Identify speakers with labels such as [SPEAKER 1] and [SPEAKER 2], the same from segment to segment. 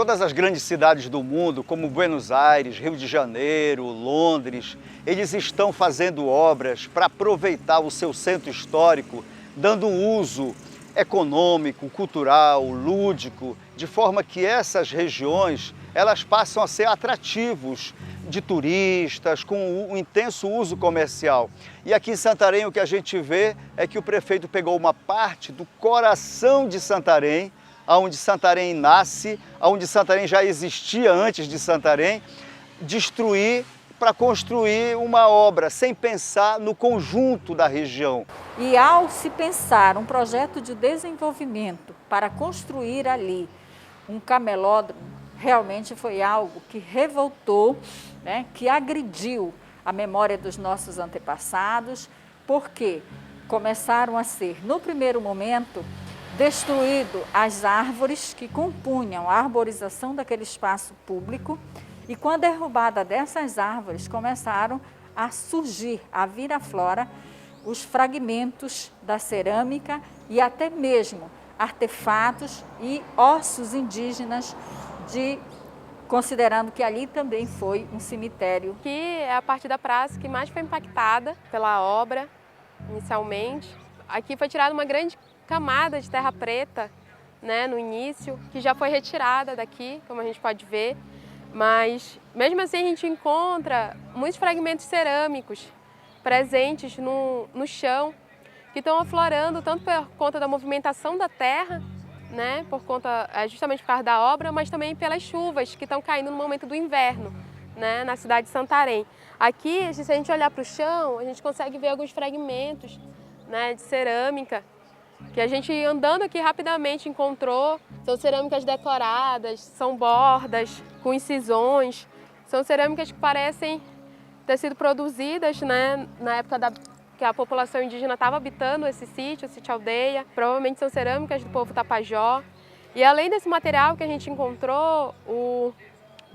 [SPEAKER 1] Todas as grandes cidades do mundo, como Buenos Aires, Rio de Janeiro, Londres, eles estão fazendo obras para aproveitar o seu centro histórico, dando um uso econômico, cultural, lúdico, de forma que essas regiões elas passam a ser atrativos de turistas, com um intenso uso comercial. E aqui em Santarém o que a gente vê é que o prefeito pegou uma parte do coração de Santarém, onde Santarém nasce, onde Santarém já existia antes de Santarém, destruir para construir uma obra, sem pensar no conjunto da região.
[SPEAKER 2] E ao se pensar um projeto de desenvolvimento para construir ali um camelódromo, realmente foi algo que revoltou, né, que agrediu a memória dos nossos antepassados, porque começaram a ser, no primeiro momento, destruído as árvores que compunham a arborização daquele espaço público, e com a derrubada dessas árvores começaram a surgir, a vir à flora, os fragmentos da cerâmica e até mesmo artefatos e ossos indígenas, considerando que ali também foi um cemitério.
[SPEAKER 3] Aqui é a parte da praça que mais foi impactada pela obra, inicialmente. Aqui foi tirada uma grande camada de terra preta, né, no início, que já foi retirada daqui, como a gente pode ver. Mas, mesmo assim, a gente encontra muitos fragmentos cerâmicos presentes no chão, que estão aflorando tanto por conta da movimentação da terra, né, justamente por causa da obra, mas também pelas chuvas que estão caindo no momento do inverno, né, na cidade de Santarém. Aqui, se a gente olhar para o chão, a gente consegue ver alguns fragmentos, né, de cerâmica, que a gente andando aqui rapidamente encontrou. São cerâmicas decoradas, são bordas com incisões, são cerâmicas que parecem ter sido produzidas, né, na época que a população indígena estava habitando esse sítio aldeia. Provavelmente são cerâmicas do povo Tapajós. E além desse material que a gente encontrou, o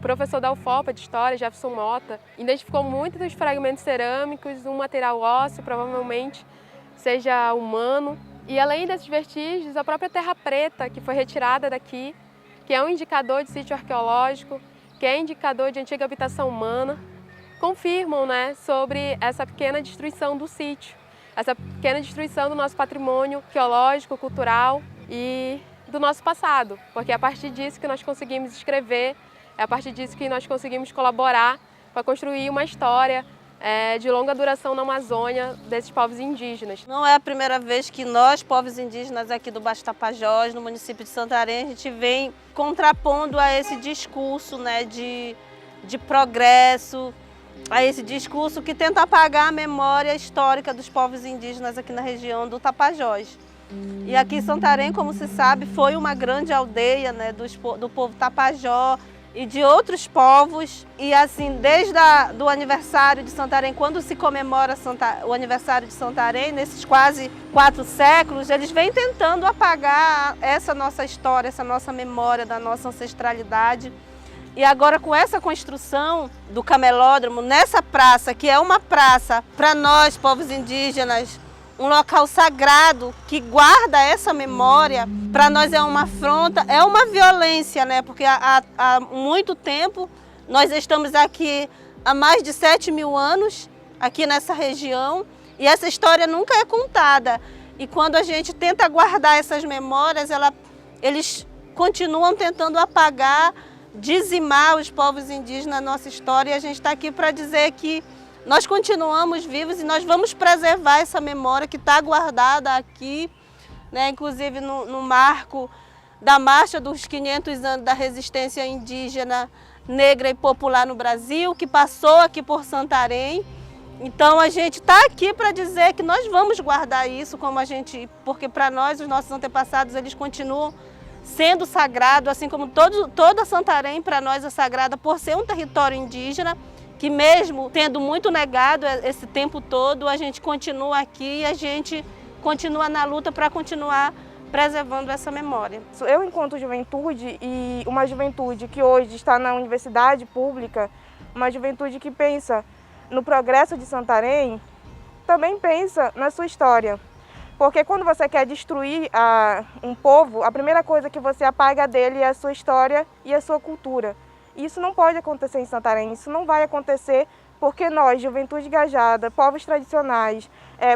[SPEAKER 3] professor da UFOPA de História, Jefferson Mota, identificou muitos dos fragmentos cerâmicos, um material ósseo, provavelmente seja humano. E além desses vestígios, a própria terra preta que foi retirada daqui, que é um indicador de sítio arqueológico, que é indicador de antiga habitação humana, confirmam, né, sobre essa pequena destruição do sítio, essa pequena destruição do nosso patrimônio arqueológico, cultural e do nosso passado, porque é a partir disso que nós conseguimos escrever, é a partir disso que nós conseguimos colaborar para construir uma história de longa duração na Amazônia desses povos indígenas.
[SPEAKER 4] Não é a primeira vez que nós, povos indígenas aqui do Baixo Tapajós, no município de Santarém, a gente vem contrapondo a esse discurso, né, de progresso, a esse discurso que tenta apagar a memória histórica dos povos indígenas aqui na região do Tapajós. E aqui em Santarém, como se sabe, foi uma grande aldeia, né, do povo Tapajós e de outros povos. E assim, desde do aniversário de Santarém, quando se comemora o aniversário de Santarém, nesses quase 4 séculos, eles vêm tentando apagar essa nossa história, essa nossa memória da nossa ancestralidade. E agora, com essa construção do camelódromo, nessa praça, que é uma praça para nós, povos indígenas, um local sagrado que guarda essa memória, para nós é uma afronta, é uma violência, né? Porque há muito tempo nós estamos aqui há mais de 7.000 anos, aqui nessa região, e essa história nunca é contada. E quando a gente tenta guardar essas memórias, eles continuam tentando apagar, dizimar os povos indígenas na nossa história, e a gente está aqui para dizer que nós continuamos vivos e nós vamos preservar essa memória que está guardada aqui, né? Inclusive no marco da marcha dos 500 anos da resistência indígena, negra e popular no Brasil, que passou aqui por Santarém. Então a gente está aqui para dizer que nós vamos guardar isso, porque para nós, os nossos antepassados, eles continuam sendo sagrados, assim como toda Santarém para nós é sagrada por ser um território indígena, que mesmo tendo muito negado esse tempo todo, a gente continua aqui e a gente continua na luta para continuar preservando essa memória.
[SPEAKER 5] Eu, enquanto juventude, e uma juventude que hoje está na universidade pública, uma juventude que pensa no progresso de Santarém, também pensa na sua história. Porque quando você quer destruir um povo, a primeira coisa que você apaga dele é a sua história e a sua cultura. E isso não pode acontecer em Santarém, isso não vai acontecer porque nós, juventude engajada, povos tradicionais,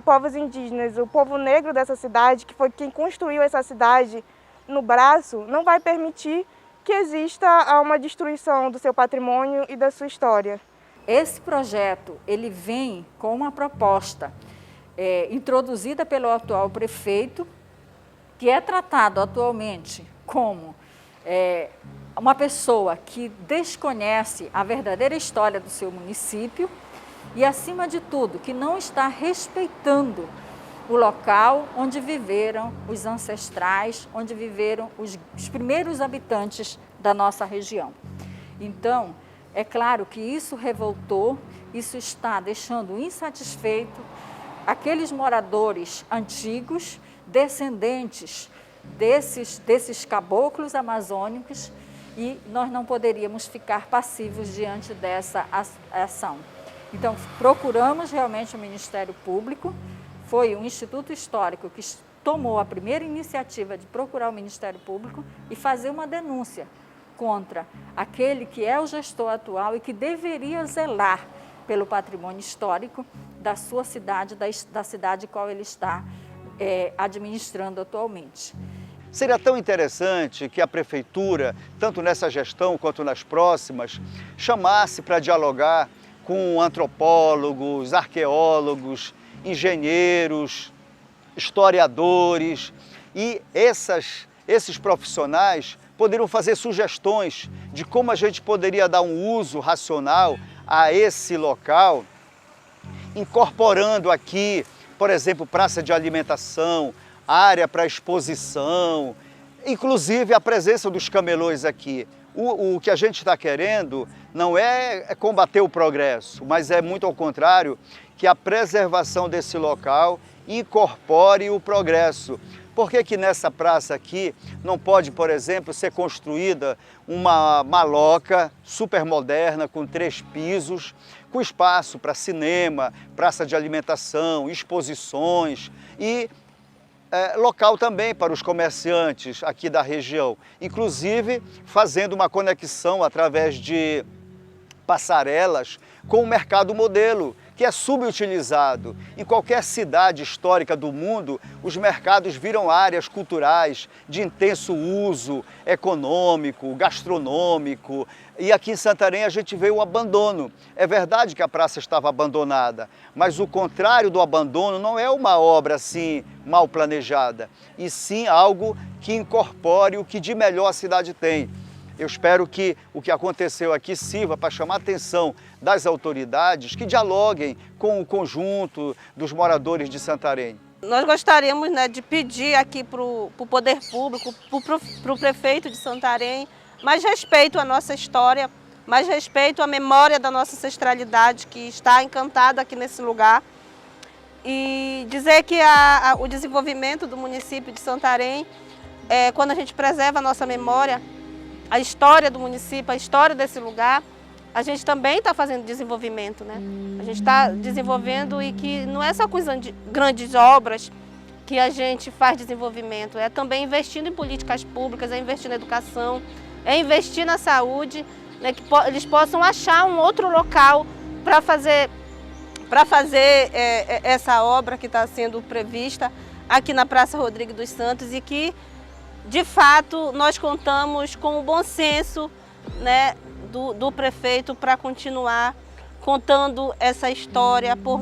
[SPEAKER 5] povos indígenas, o povo negro dessa cidade, que foi quem construiu essa cidade no braço, não vai permitir que exista uma destruição do seu patrimônio e da sua história.
[SPEAKER 2] Esse projeto, ele vem com uma proposta introduzida pelo atual prefeito, que é tratado atualmente como uma pessoa que desconhece a verdadeira história do seu município e, acima de tudo, que não está respeitando o local onde viveram os ancestrais, onde viveram os primeiros habitantes da nossa região. Então, é claro que isso revoltou, isso está deixando insatisfeito aqueles moradores antigos, descendentes desses caboclos amazônicos, e nós não poderíamos ficar passivos diante dessa ação. Então, procuramos realmente o Ministério Público, foi o Instituto Histórico que tomou a primeira iniciativa de procurar o Ministério Público e fazer uma denúncia contra aquele que é o gestor atual e que deveria zelar pelo patrimônio histórico da sua cidade, da cidade qual ele está administrando atualmente.
[SPEAKER 1] Seria tão interessante que a Prefeitura, tanto nessa gestão quanto nas próximas, chamasse para dialogar com antropólogos, arqueólogos, engenheiros, historiadores, e esses profissionais poderiam fazer sugestões de como a gente poderia dar um uso racional a esse local, incorporando aqui, por exemplo, praça de alimentação, área para exposição, inclusive a presença dos camelôs aqui. O que a gente está querendo não é combater o progresso, mas é muito ao contrário, que a preservação desse local incorpore o progresso. Por que que nessa praça aqui não pode, por exemplo, ser construída uma maloca super moderna com 3 pisos, com espaço para cinema, praça de alimentação, exposições e local também para os comerciantes aqui da região, inclusive fazendo uma conexão através de passarelas com o mercado modelo, que é subutilizado. Em qualquer cidade histórica do mundo, os mercados viram áreas culturais de intenso uso econômico, gastronômico, e aqui em Santarém a gente vê o abandono. É verdade que a praça estava abandonada, mas o contrário do abandono não é uma obra assim mal planejada, e sim algo que incorpore o que de melhor a cidade tem. Eu espero que o que aconteceu aqui sirva para chamar a atenção das autoridades que dialoguem com o conjunto dos moradores de Santarém.
[SPEAKER 4] Nós gostaríamos, né, de pedir aqui para o poder público, para o prefeito de Santarém, mais respeito à nossa história, mais respeito à memória da nossa ancestralidade que está encantada aqui nesse lugar. E dizer que o desenvolvimento do município de Santarém, quando a gente preserva a nossa memória, a história do município, a história desse lugar, a gente também está fazendo desenvolvimento, né? A gente está desenvolvendo e que não é só com grandes obras que a gente faz desenvolvimento, é também investindo em políticas públicas, é investir na educação, é investir na saúde, né, que eles possam achar um outro local para fazer essa obra que está sendo prevista aqui na Praça Rodrigo dos Santos e que, de fato, nós contamos com o bom senso, né, do prefeito para continuar contando essa história por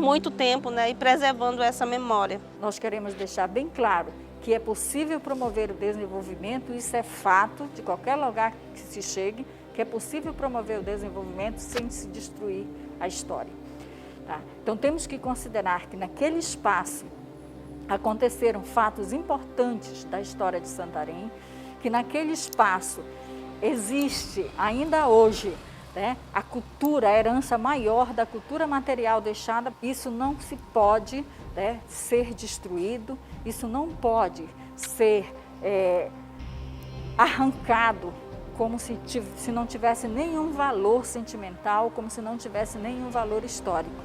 [SPEAKER 4] muito tempo, né, e preservando essa memória.
[SPEAKER 2] Nós queremos deixar bem claro que é possível promover o desenvolvimento, isso é fato de qualquer lugar que se chegue, que é possível promover o desenvolvimento sem se destruir a história. Tá? Então temos que considerar que naquele espaço aconteceram fatos importantes da história de Santarém, que naquele espaço existe ainda hoje, né, a cultura, a herança maior da cultura material deixada. Isso não se pode, né, ser destruído, isso não pode ser arrancado como se não tivesse nenhum valor sentimental, como se não tivesse nenhum valor histórico.